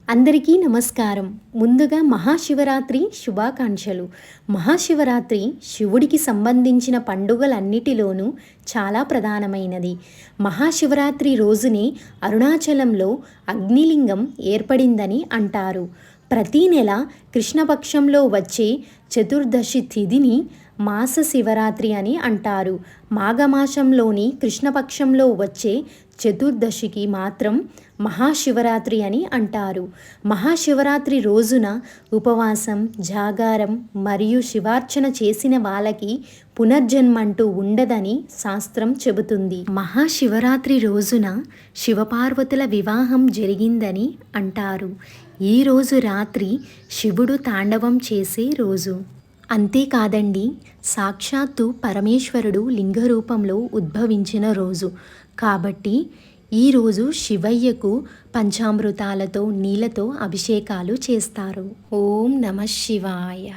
అందరికీ నమస్కారం. ముందుగా మహాశివరాత్రి శుభాకాంక్షలు. మహాశివరాత్రి శివుడికి సంబంధించిన పండుగలన్నిటిలోనూ చాలా ప్రధానమైనది. మహాశివరాత్రి రోజునే అరుణాచలంలో అగ్నిలింగం ఏర్పడిందని అంటారు. ప్రతీ నెల కృష్ణపక్షంలో వచ్చే చతుర్దశి తిథిని మాస శివరాత్రి అని అంటారు. మాఘమాసంలోని కృష్ణపక్షంలో వచ్చే చతుర్దశికి మాత్రం మహాశివరాత్రి అని అంటారు. మహాశివరాత్రి రోజున ఉపవాసం, జాగారం మరియు శివార్చన చేసిన వాళ్ళకి పునర్జన్మంటూ ఉండదని శాస్త్రం చెబుతుంది. మహాశివరాత్రి రోజున శివపార్వతుల వివాహం జరిగిందని అంటారు. ఈ రోజు రాత్రి శివుడు తాండవం చేసే రోజు. అంతేకాదండి, సాక్షాత్తు పరమేశ్వరుడు లింగ రూపంలో ఉద్భవించిన రోజు కాబట్టి ఈరోజు శివయ్యకు పంచామృతాలతో నీళ్ళతో అభిషేకాలు చేస్తారు. ఓం నమః శివాయ.